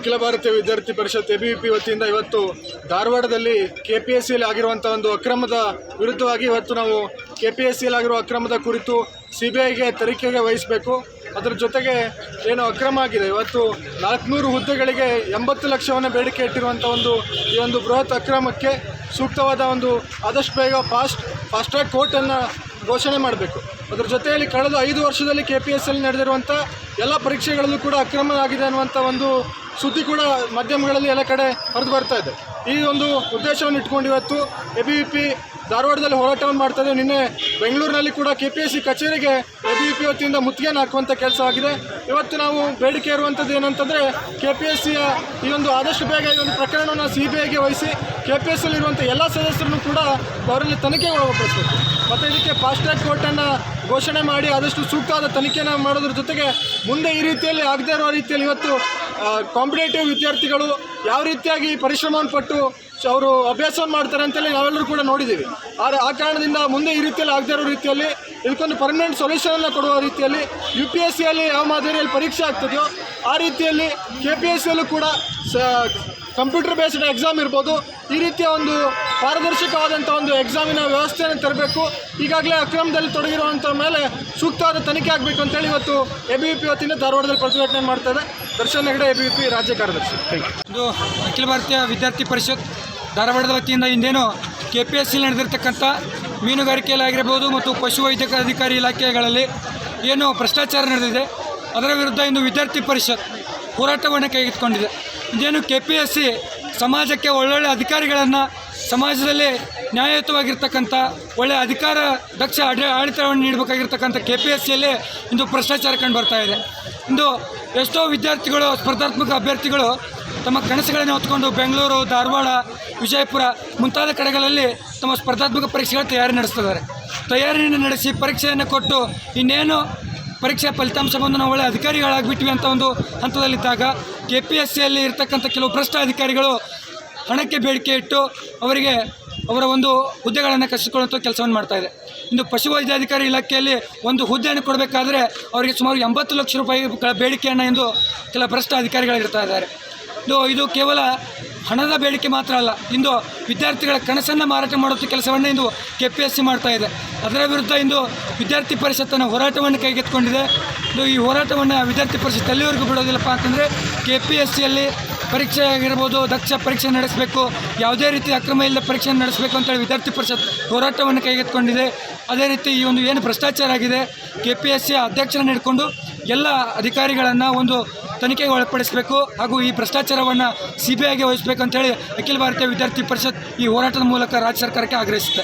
ಅಖಿಲ ಭಾರತೀಯ ವಿದ್ಯಾರ್ಥಿ ಪರಿಷತ್ ABVP ವತಿಯಿಂದ ಇವತ್ತು ಧಾರವಾಡದಲ್ಲಿ KPSCಯಲ್ಲಿ ಆಗಿರುವಂಥ ಒಂದು ಅಕ್ರಮದ ವಿರುದ್ಧವಾಗಿ ಇವತ್ತು ನಾವು KPSCಯಲ್ಲಿ ಆಗಿರುವ ಅಕ್ರಮದ ಕುರಿತು CBIಗೆ ತನಿಖೆಗೆ ವಹಿಸಬೇಕು. ಅದರ ಜೊತೆಗೆ ಏನು ಅಕ್ರಮ ಆಗಿದೆ, ಇವತ್ತು 400 ಹುದ್ದೆಗಳಿಗೆ 80 ಲಕ್ಷವನ್ನು ಬೇಡಿಕೆ ಇಟ್ಟಿರುವಂಥ ಈ ಒಂದು ಬೃಹತ್ ಅಕ್ರಮಕ್ಕೆ ಸೂಕ್ತವಾದ ಆದಷ್ಟು ಬೇಗ ಫಾಸ್ಟ್ ಟ್ರ್ಯಾಕ್ ಕೋರ್ಟನ್ನು ಘೋಷಣೆ ಮಾಡಬೇಕು. ಅದರ ಜೊತೆಯಲ್ಲಿ ಕಳೆದ 5 ವರ್ಷದಲ್ಲಿ KPSCಯಲ್ಲಿ ನಡೆದಿರುವಂಥ ಎಲ್ಲ ಪರೀಕ್ಷೆಗಳಲ್ಲೂ ಕೂಡ ಅಕ್ರಮ ಆಗಿದೆ ಅನ್ನುವಂಥ ಸುದ್ದಿ ಕೂಡ ಮಾಧ್ಯಮಗಳಲ್ಲಿ ಎಲ್ಲ ಕಡೆ ಹರಿದು ಬರ್ತಾ ಇದೆ. ಈ ಉದ್ದೇಶವನ್ನು ಇಟ್ಕೊಂಡು ಇವತ್ತು ABVP ಧಾರವಾಡದಲ್ಲಿ ಹೋರಾಟವನ್ನು ಮಾಡ್ತಾ ಇದೆ. ನಿನ್ನೆ ಬೆಂಗಳೂರಿನಲ್ಲಿ ಕೂಡ KPSC ಕಚೇರಿಗೆ ABVP ವತಿಯಿಂದ ಮುತ್ತಿಗೆಯನ್ನು ಹಾಕುವಂಥ ಕೆಲಸ ಆಗಿದೆ. ಇವತ್ತು ನಾವು ಬೇಡಿಕೆ ಇರುವಂಥದ್ದು ಏನಂತಂದರೆ KPSCಯ ಈ ಆದಷ್ಟು ಬೇಗ ಈ ಪ್ರಕರಣವನ್ನು CBIಗೆ ವಹಿಸಿ KPSCಯಲ್ಲಿರುವಂಥ ಎಲ್ಲ ಸದಸ್ಯರನ್ನು ಕೂಡ ಅವರಲ್ಲಿ ತನಿಖೆಗೆ ಒಳಪಡಿಸಬೇಕು ಮತ್ತು ಇದಕ್ಕೆ ಫಾಸ್ಟ್ ಟ್ರ್ಯಾಕ್ ಕೋರ್ಟನ್ನು ಘೋಷಣೆ ಮಾಡಿ ಆದಷ್ಟು ಸೂಕ್ತವಾದ ತನಿಖೆಯನ್ನು ಮಾಡೋದ್ರ ಜೊತೆಗೆ ಮುಂದೆ ಈ ರೀತಿಯಲ್ಲಿ ಆಗದೇ ಇರೋ ರೀತಿಯಲ್ಲಿ ಇವತ್ತು ಕಾಂಪಿಟೇಟಿವ್ ವಿದ್ಯಾರ್ಥಿಗಳು ಯಾವ ರೀತಿಯಾಗಿ ಪರಿಶ್ರಮವನ್ನು ಪಟ್ಟು ಅವರು ಅಭ್ಯಾಸವನ್ನು ಮಾಡ್ತಾರೆ ಅಂತೇಳಿ ನಾವೆಲ್ಲರೂ ಕೂಡ ನೋಡಿದ್ದೀವಿ. ಆ ಕಾರಣದಿಂದ ಮುಂದೆ ಈ ರೀತಿಯಲ್ಲಿ ಆಗದೇ ಇರೋ ರೀತಿಯಲ್ಲಿ ಇದಕ್ಕೊಂದು ಪರ್ಮನೆಂಟ್ ಸೊಲ್ಯೂಷನನ್ನು ಕೊಡುವ ರೀತಿಯಲ್ಲಿ UPSCಯಲ್ಲಿ ಯಾವ ಮಾದರಿಯಲ್ಲಿ ಪರೀಕ್ಷೆ ಆಗ್ತದೆಯೋ ಆ ರೀತಿಯಲ್ಲಿ KPSCಯಲ್ಲೂ ಕೂಡ ಕಂಪ್ಯೂಟರ್ ಬೇಸ್ಡ್ ಎಕ್ಸಾಮ್ ಇರ್ಬೋದು. ಈ ರೀತಿಯ ಪಾರದರ್ಶಕವಾದಂಥ ಎಕ್ಸಾಮಿನ ವ್ಯವಸ್ಥೆಯನ್ನು ತರಬೇಕು. ಈಗಾಗಲೇ ಅಕ್ರಮದಲ್ಲಿ ತೊಡಗಿರುವಂಥ ಮೇಲೆ ಸೂಕ್ತವಾದ ತನಿಖೆ ಆಗಬೇಕು ಅಂತೇಳಿ ಇವತ್ತು ABVP ವತಿಯಿಂದ ಧಾರವಾಡದಲ್ಲಿ ಪ್ರತಿಭಟನೆ ಮಾಡ್ತಾ ಇದೆ. ದರ್ಶನ್ ಹೆಗಡೆ, ABVP ರಾಜ್ಯ ಕಾರ್ಯದರ್ಶಿ. ಇದು ಅಖಿಲ ಭಾರತೀಯ ವಿದ್ಯಾರ್ಥಿ ಪರಿಷತ್ ಧಾರವಾಡದ ವತಿಯಿಂದ ಇಂದೇನು KPSCಯಲ್ಲಿ ನಡೆದಿರ್ತಕ್ಕಂಥ ಮೀನುಗಾರಿಕೆಯಲ್ಲಿ ಆಗಿರ್ಬೋದು ಮತ್ತು ಪಶುವೈದ್ಯಕ ಅಧಿಕಾರಿ ಇಲಾಖೆಗಳಲ್ಲಿ ಏನು ಭ್ರಷ್ಟಾಚಾರ ನಡೆದಿದೆ ಅದರ ವಿರುದ್ಧ ಇಂದು ವಿದ್ಯಾರ್ಥಿ ಪರಿಷತ್ ಹೋರಾಟವನ್ನು ಕೈಗೆತ್ತಿಕೊಂಡಿದೆ. ಇದೇನು KPSC ಸಮಾಜಕ್ಕೆ ಒಳ್ಳೊಳ್ಳೆ ಅಧಿಕಾರಿಗಳನ್ನು, ಸಮಾಜದಲ್ಲಿ ನ್ಯಾಯಯುತವಾಗಿರ್ತಕ್ಕಂಥ ಒಳ್ಳೆಯ ಅಧಿಕಾರ ದಕ್ಷ ಆಡಳಿತವನ್ನು ನೀಡಬೇಕಾಗಿರ್ತಕ್ಕಂಥ KPSCಯಲ್ಲಿ ಇಂದು ಭ್ರಷ್ಟಾಚಾರ ಕಂಡು ಬರ್ತಾ ಇದೆ. ಇಂದು ಎಷ್ಟೋ ವಿದ್ಯಾರ್ಥಿಗಳು, ಸ್ಪರ್ಧಾತ್ಮಕ ಅಭ್ಯರ್ಥಿಗಳು ತಮ್ಮ ಕನಸುಗಳನ್ನು ಹೊತ್ಕೊಂಡು ಬೆಂಗಳೂರು, ಧಾರವಾಡ, ವಿಜಯಪುರ ಮುಂತಾದ ಕಡೆಗಳಲ್ಲಿ ತಮ್ಮ ಸ್ಪರ್ಧಾತ್ಮಕ ಪರೀಕ್ಷೆಗಳ ತಯಾರಿ ತಯಾರಿಯನ್ನು ನಡೆಸಿ ಪರೀಕ್ಷೆಯನ್ನು ಕೊಟ್ಟು ಇನ್ನೇನು ಪರೀಕ್ಷೆ ಫಲಿತಾಂಶ ಬಂದು ನಾವು ಒಳ್ಳೆಯ ಅಧಿಕಾರಿಗಳಾಗಿಬಿಟ್ವಿ ಅಂತ ಹಂತದಲ್ಲಿದ್ದಾಗ KPSCಯಲ್ಲಿ ಇರ್ತಕ್ಕಂಥ ಕೆಲವು ಭ್ರಷ್ಟ ಅಧಿಕಾರಿಗಳು ಹಣಕ್ಕೆ ಬೇಡಿಕೆ ಇಟ್ಟು ಅವರಿಗೆ ಅವರ ಹುದ್ದೆಗಳನ್ನು ಕಸಿಕೊಳ್ಳುವಂಥ ಕೆಲಸವನ್ನು ಮಾಡ್ತಾಯಿದೆ. ಇಂದು ಪಶುವೈದ್ಯಾಧಿಕಾರಿ ಇಲಾಖೆಯಲ್ಲಿ ಹುದ್ದೆಯನ್ನು ಕೊಡಬೇಕಾದ್ರೆ ಅವರಿಗೆ ಸುಮಾರು 80 ಲಕ್ಷ ರೂಪಾಯಿಗಳ ಬೇಡಿಕೆಯನ್ನು ಇಂದು ಕೆಲ ಭ್ರಷ್ಟ ಅಧಿಕಾರಿಗಳಿರ್ತಾ ಇದ್ದಾರೆ. ಇದು ಕೇವಲ ಹಣದ ಬೇಡಿಕೆ ಮಾತ್ರ ಅಲ್ಲ, ಇಂದು ವಿದ್ಯಾರ್ಥಿಗಳ ಕನಸನ್ನು ಮಾರಾಟ ಮಾಡುವಂಥ ಕೆಲಸವನ್ನು ಇಂದು KPSC ಮಾಡ್ತಾ ಇದೆ. ಅದರ ವಿರುದ್ಧ ಇಂದು ವಿದ್ಯಾರ್ಥಿ ಪರಿಷತ್ತನ್ನು ಹೋರಾಟವನ್ನು ಕೈಗೆತ್ತಿಕೊಂಡಿದೆ. ಈ ಹೋರಾಟವನ್ನು ವಿದ್ಯಾರ್ಥಿ ಪರಿಷತ್ ಎಲ್ಲಿವರೆಗೂ ಬಿಡೋದಿಲ್ಲಪ್ಪ ಅಂತಂದರೆ KPSCಯಲ್ಲಿ ಪರೀಕ್ಷೆ ಆಗಿರ್ಬೋದು, ದಕ್ಷ ಪರೀಕ್ಷೆ ನಡೆಸಬೇಕು, ಯಾವುದೇ ರೀತಿ ಅಕ್ರಮ ಇಲ್ಲದ ಪರೀಕ್ಷೆಯನ್ನು ನಡೆಸಬೇಕು ಅಂತೇಳಿ ವಿದ್ಯಾರ್ಥಿ ಪರಿಷತ್ ಹೋರಾಟವನ್ನು ಕೈಗೆತ್ತಿಕೊಂಡಿದೆ. ಅದೇ ರೀತಿ ಈ ಏನು ಭ್ರಷ್ಟಾಚಾರ ಆಗಿದೆ KPSC ಅಧ್ಯಕ್ಷರನ್ನು ಹಿಡ್ಕೊಂಡು ಎಲ್ಲ ಅಧಿಕಾರಿಗಳನ್ನು ತನಿಖೆಗೆ ಒಳಪಡಿಸಬೇಕು ಹಾಗೂ ಈ ಭ್ರಷ್ಟಾಚಾರವನ್ನು CBIಗೆ ವಹಿಸಬೇಕು ಅಂತೇಳಿ ಅಖಿಲ ಭಾರತೀಯ ವಿದ್ಯಾರ್ಥಿ ಪರಿಷತ್ ಈ ಹೋರಾಟದ ಮೂಲಕ ರಾಜ್ಯ ಸರ್ಕಾರಕ್ಕೆ ಆಗ್ರಹಿಸುತ್ತೆ.